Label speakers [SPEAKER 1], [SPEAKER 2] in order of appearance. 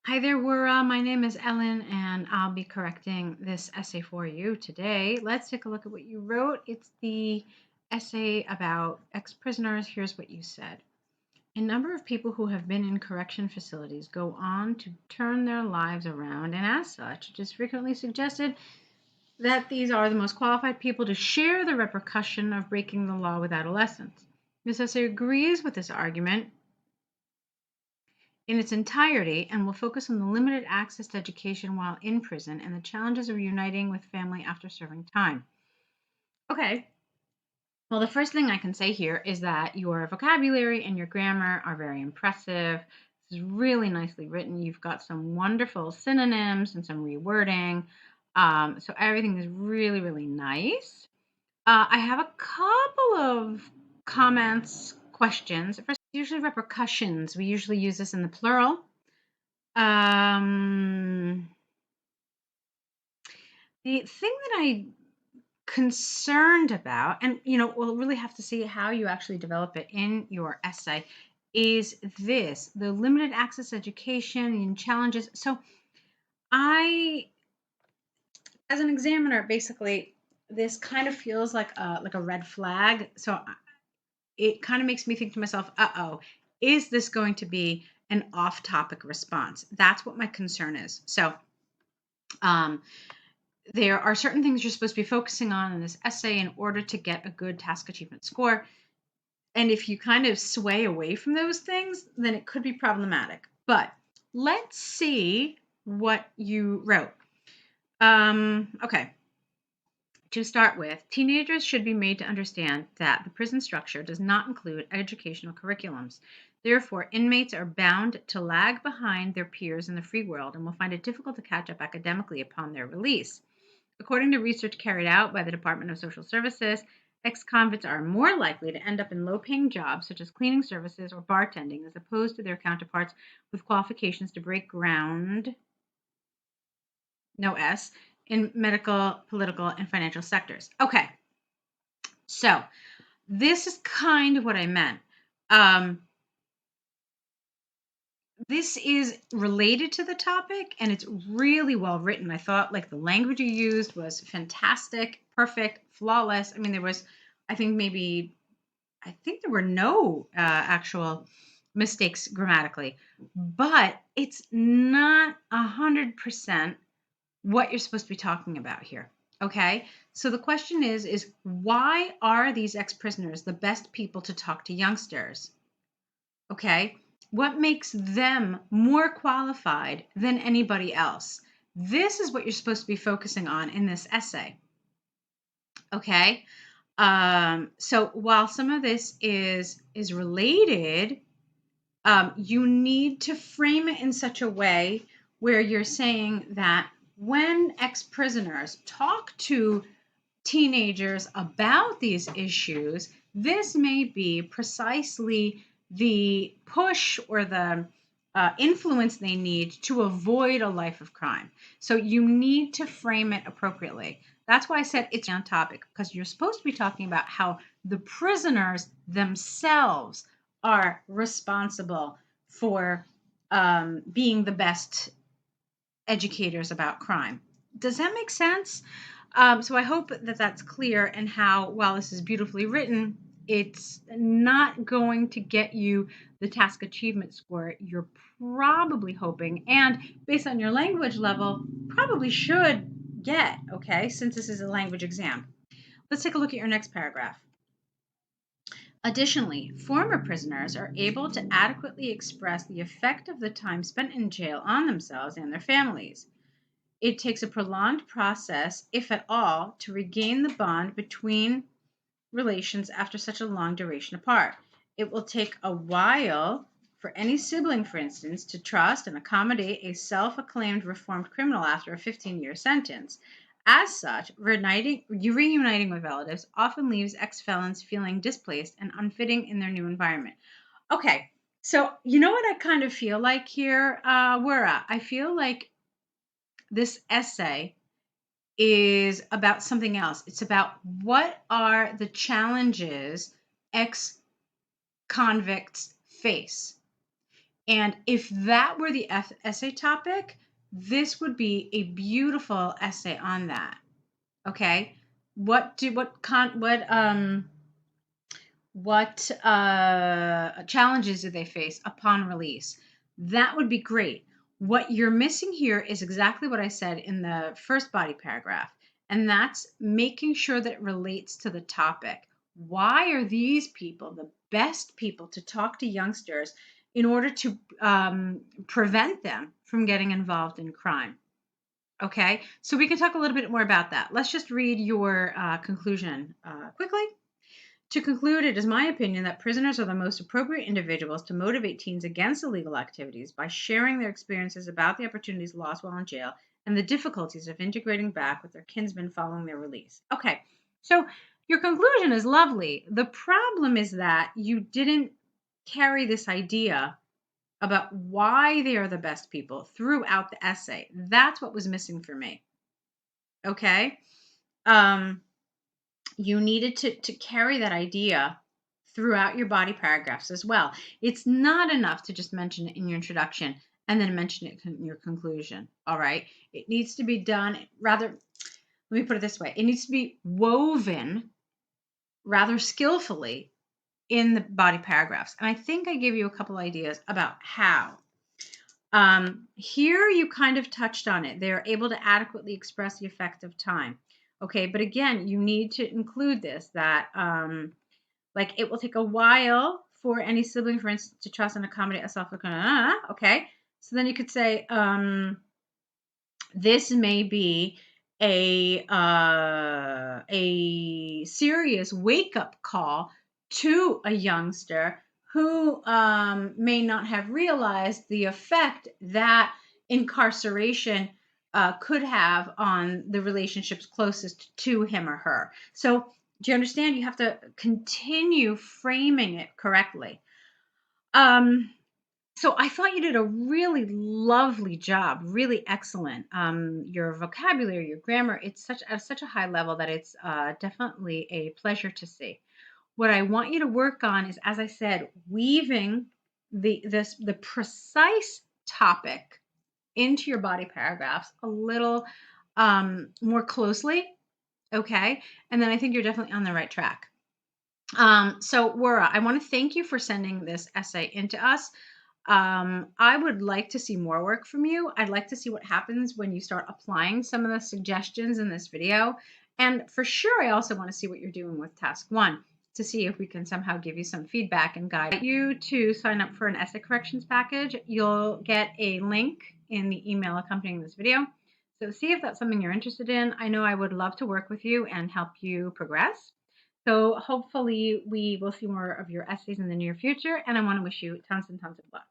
[SPEAKER 1] Hi there, Wura. My name is Ellen, and I'll be correcting this essay for you today. Let's take a look at what you wrote. It's the essay about ex-prisoners. Here's what you said. A number of people who have been in correction facilities go on to turn their lives around, and as such, it is frequently suggested that these are the most qualified people to share the repercussion of breaking the law with adolescents. This essay agrees with this argument in its entirety and will focus on the limited access to education while in prison and the challenges of reuniting with family after serving time. Okay, well, the first thing I can say here is that your vocabulary and your grammar are very impressive. This is really nicely written. You've got some wonderful synonyms and some rewording. So everything is really, really nice. I have a couple of comments, questions. First, usually repercussions. We usually use this in the plural. The thing that I'm concerned about, and we'll really have to see how you actually develop it in your essay, is this: the limited access education and challenges. So I, as an examiner, basically, this kind of feels like a red flag. So it kind of makes me think to myself, uh-oh, is this going to be an off-topic response? That's what my concern is. So there are certain things you're supposed to be focusing on in this essay in order to get a good task achievement score. And if you kind of sway away from those things, then it could be problematic. But let's see what you wrote. Okay. To start with, teenagers should be made to understand that the prison structure does not include educational curriculums. Therefore, inmates are bound to lag behind their peers in the free world and will find it difficult to catch up academically upon their release. According to research carried out by the Department of Social Services, ex-convicts are more likely to end up in low-paying jobs such as cleaning services or bartending as opposed to their counterparts with qualifications to break ground, no S, in medical, political, and financial sectors. Okay, so this is kind of what I meant. This is related to the topic and it's really well written. I thought like the language you used was fantastic, perfect, flawless. I mean, I think there were no actual mistakes grammatically, but it's not 100% what you're supposed to be talking about here. Okay. So the question is why are these ex-prisoners the best people to talk to youngsters? Okay. What makes them more qualified than anybody else? This is what you're supposed to be focusing on in this essay. Okay. So while some of this is related, you need to frame it in such a way where you're saying that when ex-prisoners talk to teenagers about these issues, this may be precisely the push or the influence they need to avoid a life of crime. So you need to frame it appropriately. That's why I said it's on topic, because you're supposed to be talking about how the prisoners themselves are responsible for being the best educators about crime. Does that make sense? So I hope that that's clear, and how, while this is beautifully written, it's not going to get you the task achievement score you're probably hoping, and based on your language level, probably should get, okay, since this is a language exam. Let's take a look at your next paragraph. Additionally, former prisoners are able to adequately express the effect of the time spent in jail on themselves and their families. It takes a prolonged process, if at all, to regain the bond between relations after such a long duration apart. It will take a while for any sibling, for instance, to trust and accommodate a self-acclaimed reformed criminal after a 15-year sentence. As such, reuniting with relatives often leaves ex-felons feeling displaced and unfitting in their new environment. Okay, so you know what I kind of feel like here, Wura? I feel like this essay is about something else. It's about what are the challenges ex-convicts face. And if that were the essay topic, this would be a beautiful essay on that. Okay? What challenges do they face upon release? That would be great. What you're missing here is exactly what I said in the first body paragraph, and that's making sure that it relates to the topic. Why are these people the best people to talk to youngsters in order to prevent them from getting involved in crime? Okay, so we can talk a little bit more about that. Let's just read your conclusion quickly. To conclude, it is my opinion that prisoners are the most appropriate individuals to motivate teens against illegal activities by sharing their experiences about the opportunities lost while in jail and the difficulties of integrating back with their kinsmen following their release. Okay, so your conclusion is lovely. The problem is that you didn't carry this idea about why they are the best people throughout the essay. That's what was missing for me. Okay? Um, you needed to carry that idea throughout your body paragraphs as well. It's not enough to just mention it in your introduction and then mention it in your conclusion. All right. It needs to be done rather, let me put it this way, it needs to be woven rather skillfully in the body paragraphs. And I think I gave you a couple ideas about how. Here you kind of touched on it. They're able to adequately express the effect of time. Okay, but again, you need to include this that like it will take a while for any sibling, for instance, to trust and accommodate a okay. So then you could say, this may be a serious wake-up call to a youngster who may not have realized the effect that incarceration could have on the relationships closest to him or her. So do you understand? You have to continue framing it correctly. So I thought you did a really lovely job, really excellent. Your vocabulary, your grammar, it's such a high level that it's definitely a pleasure to see. What I want you to work on is, as I said, weaving the precise topic into your body paragraphs a little more closely, okay? And then I think you're definitely on the right track. So Wura, I want to thank you for sending this essay into us. I would like to see more work from you. I'd like to see what happens when you start applying some of the suggestions in this video. And for sure, I also want to see what you're doing with task 1 to see if we can somehow give you some feedback and guide you to sign up for an essay corrections package. You'll get a link in the email accompanying this video. So see if that's something you're interested in. I know I would love to work with you and help you progress. So hopefully we will see more of your essays in the near future, and I want to wish you tons and tons of luck.